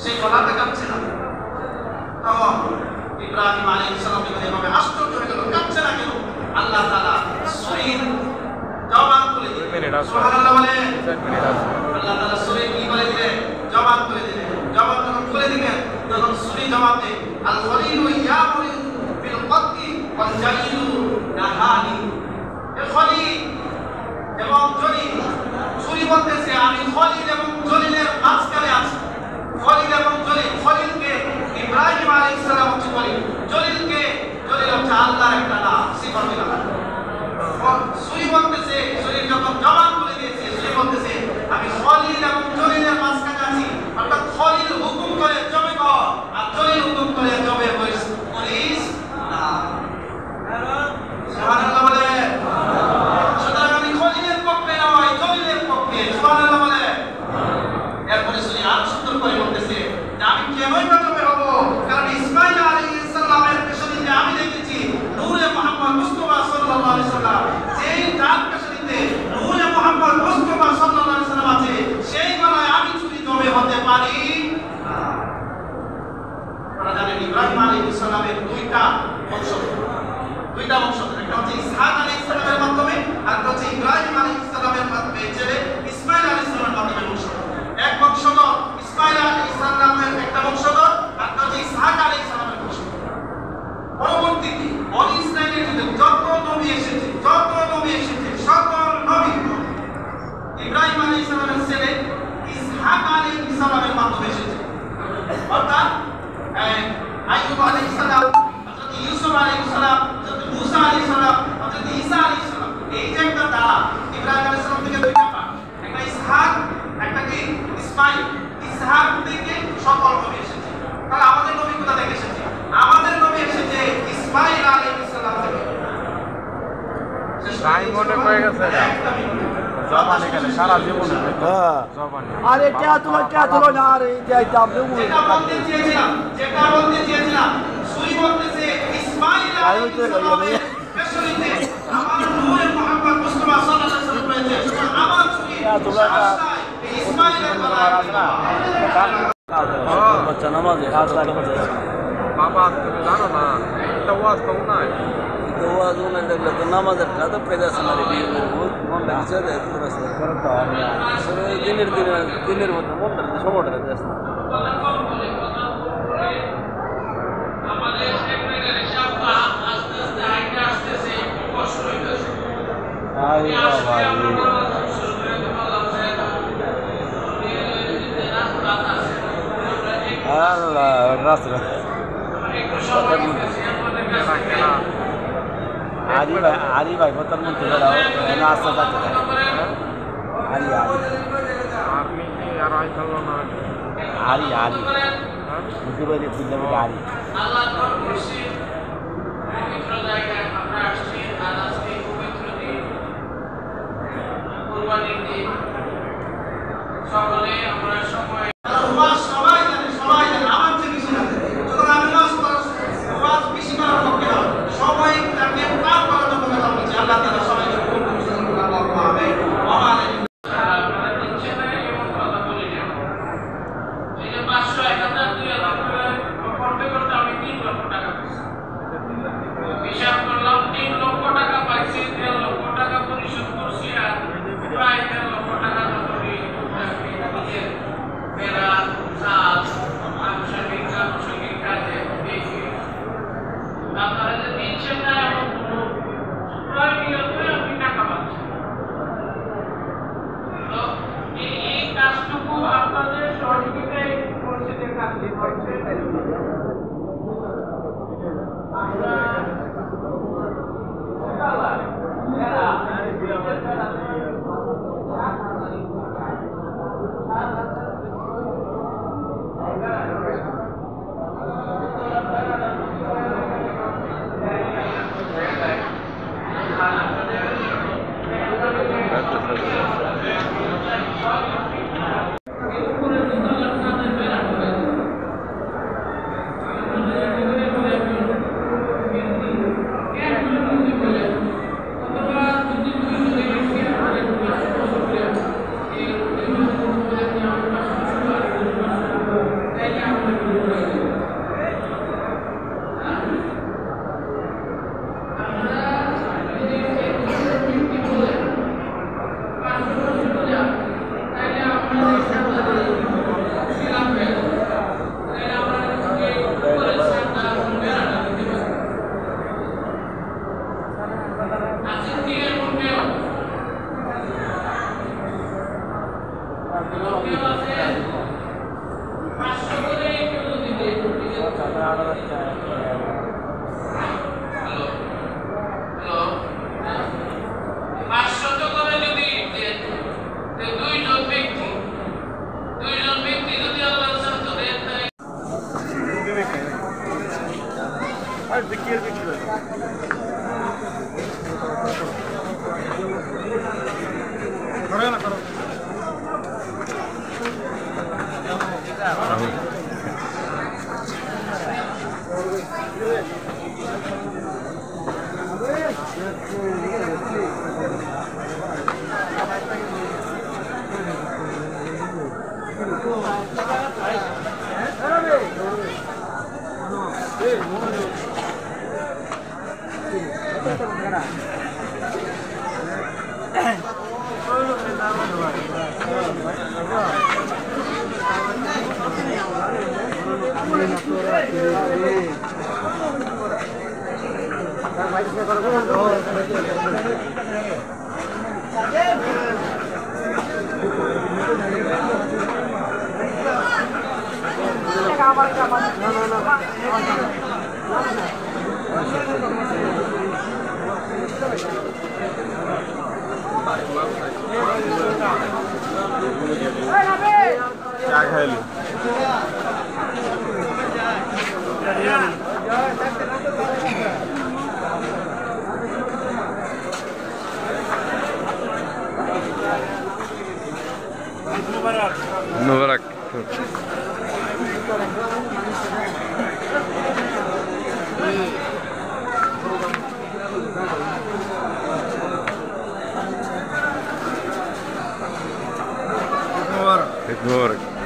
সেই গলাটা কাঁপছে না। তখন ইব্রাহিম আলাইহিস সালাম এভাবে আশ্চর্য হয়ে গেল, কাঁপছে না কেন? আল্লাহ তাআলা ছুরির জবান খুলে দিলেন। সুবহানাল্লাহ বলে। আল্লাহ তাআলা ছুরি কি বলে দিলেন? জবান খুলে দিলেন। জবান যখন খুলে দিলেন তখন ছুরি জবাবে আল খলিলু ইয়ামুরু বিল কতলি ওয়াল জালিলু নাহানি। এই খলিল এবং জলিল, ছুরি বলতেছে আমি খলিল এবং জলিলের মাঝখানে আছি। খলিল এবং জলিল, খলিলকে ইব্রাহিম আলাইহিস সালাম হচ্ছে খলিল, জলিল হচ্ছে আল্লাহর একটা নাম, সিফাতুল আল্লাহ। ছুরি বলতেছে, ছুরি যখন জবান খুলে দিয়েছে, ছুরি বলতেছে আমি খলিল এবং জলিলের মাঝখানে আছি। অর্থাৎ খলিল হুকুম করে জবে কর, আর জলিল হুকুম করে জবে করিস না। সুবহানাল্লাহ বলে। সুতরাং আমি খলিলের পক্ষে নয়, জলিলের পক্ষে। সুবহানাল্লাহ বলে। এরপরে ছুরি আর সুন্দর করে বলতেছে যে আমি কেনই বা জবে হব, কারণ ইসমাঈল আলাইহিস সালামের পেছনে আমি দেখেছি নূরে মুহাম্মদ মুস্তাফা সাল্লাল্লাহু আলাইহি সাল্লাম, যেই তার পেছনে নূরে মুহাম্মদ মুস্তাফা সাল্লাল্লাহু আলাইহি সাল্লাম আছে, সেই বেলায় আমি ছুরি জবে হতে পারি না। আপনারা জানেন ইব্রাহিম আলাইহিস সালামের দুইটা বংশধর, একটা হচ্ছে ইসহাক আলাইহিস সালামের মাধ্যমে, আর একটা হচ্ছে ইব্রাহিম আলাইহিস সালামের মাধ্যমে ছেলে ইসমাঈল আলাইহিস সালামের মাধ্যমে বংশধর। এক বংশধর ইসমাঈল আলাইহিস সালামের একটা বংশধর, আর একটা হচ্ছে ইসহাক আলাইহিস সালামের বংশধর। পরবর্তীতে বনি ইসরাইলের যুগে যত নবী এসেছে, সকল নবী ইব্রাহিম আলাইহিস সালামের ছেলে ইসহাক আলাইহিস সালামের মাধ্যমে এসেছে। অর্থাৎ আইয়ুব আলাইহিস সালাম, হযরত ইউসুফ আলাইহিস সালাম, হযরত মুসা আলাইহিস সালাম, হযরত ঈসা আলাইহিস সালাম, এই যে একটা দ্বারা ইব্রাহিম আলাইহিস সালাম থেকে দুইটা পাঠ, একটা ইসহাক, একটা কি ইসমাঈল। ইসহাক থেকে সকল নবী এসেছে। তাহলে আমাদের নবী কোথা থেকে এসেছে? আমাদের নবী এসেছে ইসমাঈল আলাইহিস সালাম থেকে। মনে পড়ে গেছে জবান এখানে সারা জীবন জবান। আরে কে তুলো না রে যেটা বলতে চেয়েছিলাম সুরি বলতেছে ইসমাঈল আলাইহিস সালামের পেছনে আমার নূরে মুহাম্মদ মুস্তাফা সাল্লাল্লাহু আলাইহি ওয়াসাল্লাম রয়েছে। আমার সুরি ইসমাঈলের বাচ্চা নামাজে হাত লাগবে। বাবা তুমি জানো না একটা ওয়াজ তো নাই, ওয়াজ উনাই দেখলে তো নামাজের কাদা পেদা সানারে বহুত মন লাগছে রে। দিনের মধ্যে মনটা সময়টা দেশ না। আমাদের সেক্রেটারি সাহেব আস্তে আস্তে হাইটে আসতেছে, কষ্ট হইতেছে। আরে বাবা আল্লাহ রাসূল আরি ভাই বতার মধ্যে রাস্তা যাচ্ছে আরি আপনি কি আর আইতাল না আরি বুঝতে পারি দিলাম আরি আল্লাহ খুশি পবিত্র জায়গায় আমরা আসছি। আর আজকে পবিত্র দিন, কুরবানির দিন। সকলে আমরা সময় সবাই জানে আমার চেয়ে বেশি জানে। যখন আমি ওয়াজ বেশি করার পক্ষে নয়, সবাই তাকে পার করার জন্য কথা বলছি। আল্লাহ তাআলা সবাইকে কবুল করুন। আল্লাহু আমিন। আপনারা দিচ্ছেন না এমন কথা বলি না। এই যে 500, 1000, 2000 করতে করতে আমি 3 লক্ষ টাকা পাইছি। হিসাব করলাম 3 লক্ষ টাকা পাইছি, 3 লক্ষ টাকা পরিশোধ করছি, আর প্রায় 3 লক্ষ টাকা মেরা সাল আনুষঙ্গিক কাজে দিয়েছি। আপনারা যে দিচ্ছেন না এমন কোনো প্রয়োজনীয়তে আপনি টাকা পাচ্ছেন। তো এই কাজটুকু আপনাদের সহযোগিতায় মসজিদের কাজটি করছে। আমরা क्या खाइली मुबारक मुबारक